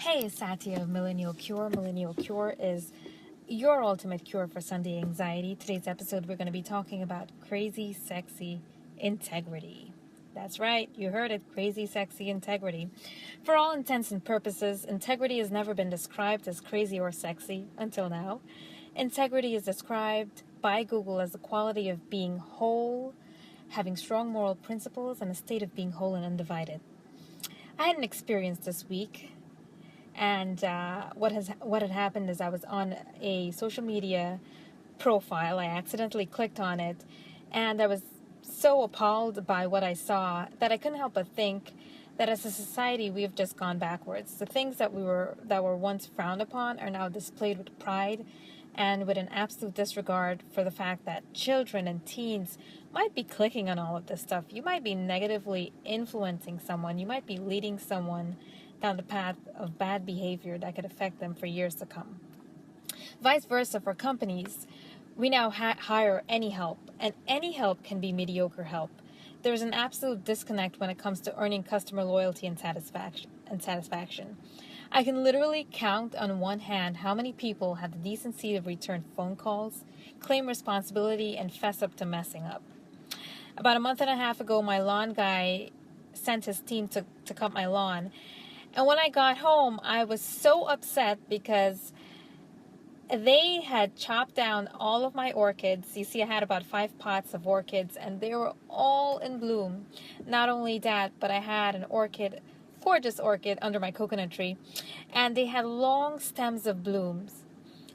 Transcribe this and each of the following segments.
Hey, Satya of Millennial Cure. Millennial Cure is your ultimate cure for Sunday anxiety. Today's episode, we're going to be talking about crazy, sexy integrity. That's right, you heard it, crazy, sexy integrity. For all intents and purposes, integrity has never been described as crazy or sexy until now. Integrity is described by Google as the quality of being whole, having strong moral principles, and a state of being whole and undivided. I had an experience this week. And what had happened is I was on a social media profile. I accidentally clicked on it, and I was so appalled by what I saw that I couldn't help but think that as a society we have just gone backwards. The things that were once frowned upon are now displayed with pride and with an absolute disregard for the fact that children and teens might be clicking on all of this stuff. You might be negatively influencing someone. You might be leading someone down the path of bad behavior that could affect them for years to come. Vice versa for companies, we now hire any help, and any help can be mediocre help. There's an absolute disconnect when it comes to earning customer loyalty and satisfaction. I can literally count on one hand how many people have the decency to return phone calls, claim responsibility, and fess up to messing up. About a month and a half ago, my lawn guy sent his team to cut my lawn. And when I got home, I was so upset because they had chopped down all of my orchids. You see, I had about 5 pots of orchids, and they were all in bloom. Not only that, but I had an orchid, gorgeous orchid, under my coconut tree, and they had long stems of blooms,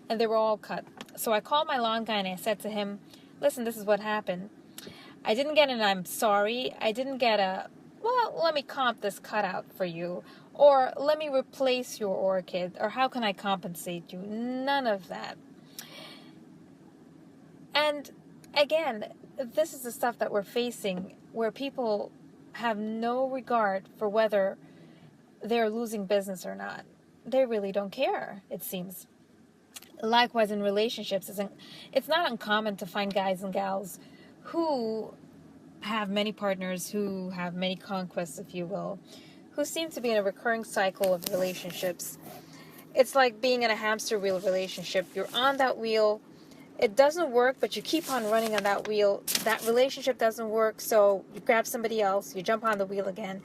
and they were all cut. So I called my lawn guy, and I said to him, listen, this is what happened. I didn't get an I'm sorry. I didn't get a, well, let me comp this cutout for you. Or let me replace your orchid, or how can I compensate you? None of that. And again, this is the stuff that we're facing where people have no regard for whether they're losing business or not. They really don't care, it seems. Likewise, in relationships, it's not uncommon to find guys and gals who have many partners, who have many conquests, if you will, who seem to be in a recurring cycle of relationships. It's like being in a hamster wheel relationship. You're on that wheel. It doesn't work, but you keep on running on that wheel. That relationship doesn't work, so you grab somebody else, you jump on the wheel again.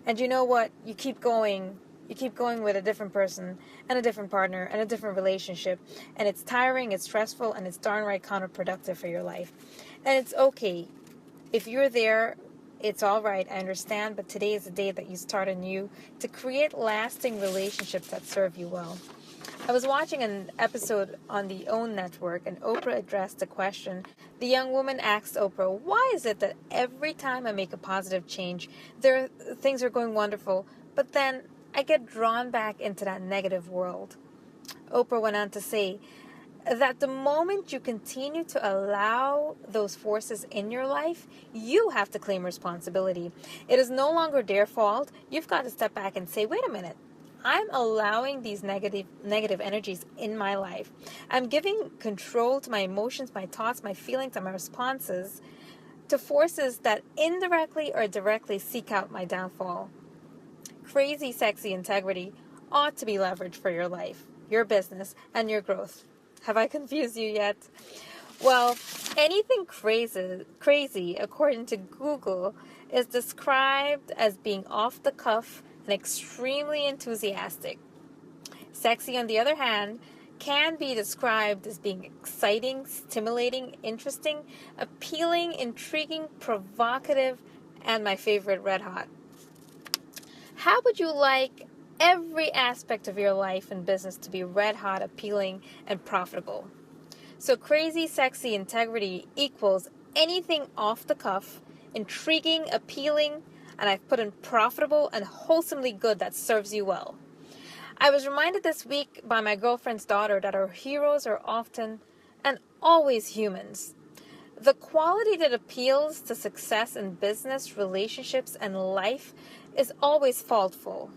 And you know what? You keep going. You keep going with a different person and a different partner and a different relationship. And it's tiring, it's stressful, and it's darn right counterproductive for your life. And it's okay. If you're there, it's all right, I understand, but today is the day that you start anew to create lasting relationships that serve you well. I was watching an episode on the OWN network, and Oprah addressed the question. The young woman asked Oprah, why is it that every time I make a positive change, things are going wonderful, but then I get drawn back into that negative world? Oprah went on to say that the moment you continue to allow those forces in your life, you have to claim responsibility. It is no longer their fault. You've got to step back and say, wait a minute. I'm allowing these negative energies in my life. I'm giving control to my emotions, my thoughts, my feelings, and my responses to forces that indirectly or directly seek out my downfall. Crazy, sexy integrity ought to be leveraged for your life, your business, and your growth. Have I confused you yet? Well, anything crazy, according to Google, is described as being off the cuff and extremely enthusiastic. Sexy, on the other hand, can be described as being exciting, stimulating, interesting, appealing, intriguing, provocative, and my favorite, red hot. How would you like every aspect of your life and business to be red hot, appealing, and profitable? So crazy, sexy integrity equals anything off the cuff, intriguing, appealing, and I've put in profitable and wholesomely good that serves you well. I was reminded this week by my girlfriend's daughter that our heroes are often and always humans. The quality that appeals to success in business, relationships, and life is always faultful.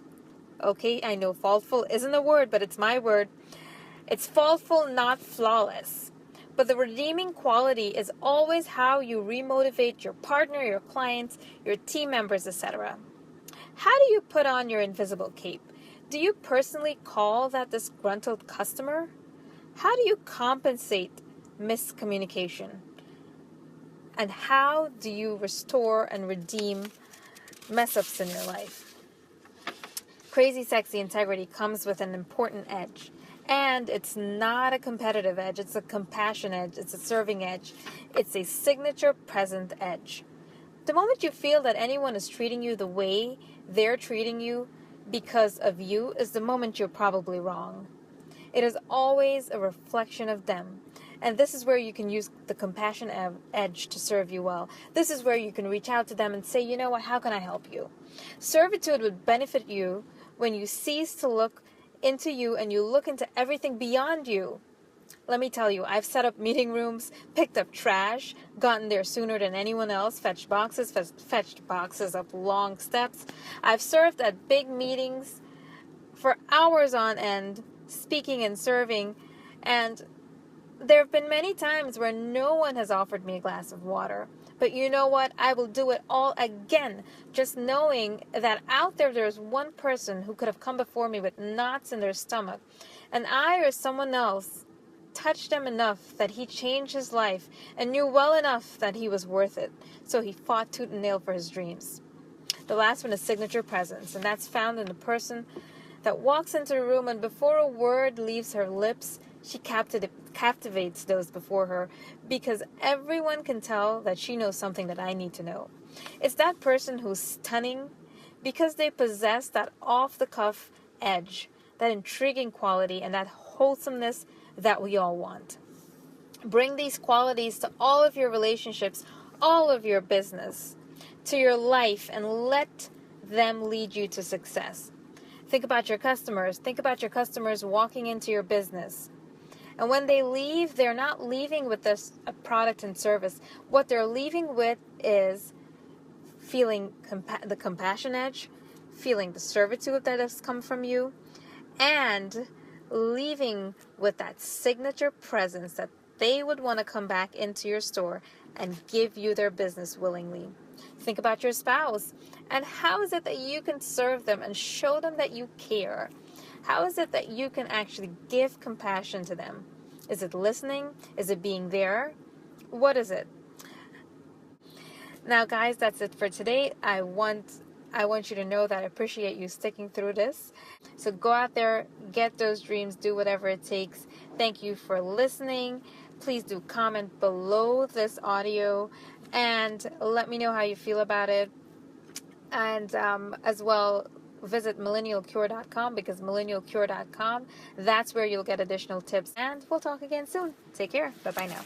Okay, I know faultful isn't a word, but it's my word. It's faultful, not flawless. But the redeeming quality is always how you remotivate your partner, your clients, your team members, etc. How do you put on your invisible cape? Do you personally call that disgruntled customer? How do you compensate miscommunication? And how do you restore and redeem mess-ups in your life? Crazy Sexy Integrity comes with an important edge. And it's not a competitive edge. It's a compassion edge. It's a serving edge. It's a signature present edge. The moment you feel that anyone is treating you the way they're treating you because of you is the moment you're probably wrong. It is always a reflection of them. And this is where you can use the compassion edge to serve you well. This is where you can reach out to them and say, you know what, how can I help you? Servitude would benefit you when you cease to look into you and you look into everything beyond you. Let me tell you, I've set up meeting rooms, picked up trash, gotten there sooner than anyone else, fetched boxes up long steps. I've served at big meetings for hours on end, speaking and serving, and there have been many times where no one has offered me a glass of water. But you know what? I will do it all again, just knowing that out there's one person who could have come before me with knots in their stomach, and I or someone else touched him enough that he changed his life and knew well enough that he was worth it. So he fought tooth and nail for his dreams. The last one is signature presence, and that's found in the person that walks into a room and before a word leaves her lips, she captivates those before her because everyone can tell that she knows something that I need to know. It's that person who's stunning because they possess that off-the-cuff edge, that intriguing quality, and that wholesomeness that we all want. Bring these qualities to all of your relationships, all of your business, to your life, and let them lead you to success. Think about your customers. Think about your customers walking into your business. And when they leave, they're not leaving with this a product and service. What they're leaving with is feeling the compassion edge, feeling the servitude that has come from you, and leaving with that signature presence that they would want to come back into your store and give you their business willingly. Think about your spouse. And how is it that you can serve them and show them that you care? How is it that you can actually give compassion to them? Is it listening? Is it being there? What is it? Now, guys, that's it for today. I want you to know that I appreciate you sticking through this. So go out there, get those dreams, do whatever it takes. Thank you for listening. Please do comment below this audio and let me know how you feel about it. And as well, visit millennialcure.com because millennialcure.com, that's where you'll get additional tips. And we'll talk again soon. Take care. Bye-bye now.